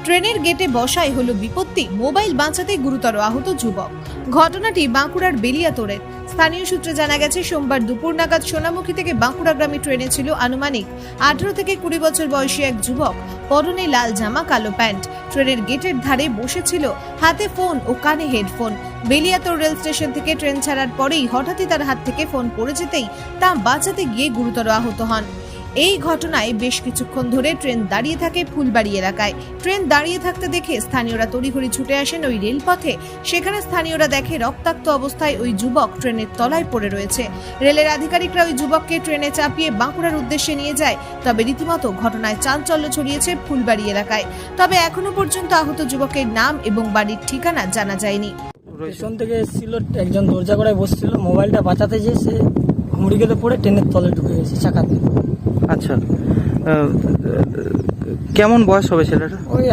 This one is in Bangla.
ট্রেনের গেটে বসাই হলো বিপত্তি, মোবাইল বাঁচাতে গুরুতর আহত যুবক। ঘটনাটি বাঁকুড়ার বেলিয়াতোড়ের। স্থানীয় সূত্রে জানা গেছে, সোমবার দুপুর নাগাদ সোনামুখী থেকে বাঁকুড়াগামী ট্রেনে ছিল আনুমানিক 18 থেকে 20 বছর বয়সী এক যুবক। পরনে লাল জামা, কালো প্যান্ট। ট্রেনের গেটের ধারে বসেছিল, হাতে ফোন ও কানে হেডফোন। বেলিয়াতোড় রেল স্টেশন থেকে ট্রেন ছাড়ার পরেই হঠাৎই তার হাত থেকে ফোন পড়ে যেতেই তা বাঁচাতে গিয়ে গুরুতর আহত হন। এই ঘটনায় বেশ কিছুক্ষণ ধরে ট্রেন দাঁড়িয়ে থাকে ফুলবাড়ি এলাকায়। ট্রেন দাঁড়িয়ে থাকতে দেখে স্থানীয়রা তড়িঘড়ি ছুটে আসেন ওই রেলপথে। সেখানে স্থানীয়রা দেখে রক্তাক্ত অবস্থায় ওই যুবক ট্রেনের তলায় পড়ে রয়েছে। রেলের আধিকারিকরা ওই যুবককে ট্রেনে চাপিয়ে বাঁকুড়ার উদ্দেশ্যে নিয়ে যায়। তবে রীতিমতো ঘটনায় চাঞ্চল্য ছড়িয়েছে ফুলবাড়ি এলাকায়। তবে এখনো পর্যন্ত আহত যুবকের নাম এবং বাড়ির ঠিকানা জানা যায়নি। স্টেশন থেকে এসেছিল, একজন দরজা করায় বসছিল, মোবাইলটা বাঁচাতে যেয়ে সে হুমড়ি খেতে পড়ে ট্রেনের তলে ঢুকে গেছে চাকাতে। আচ্ছা, কেমন বয়স হবে ছেলেটা? ওই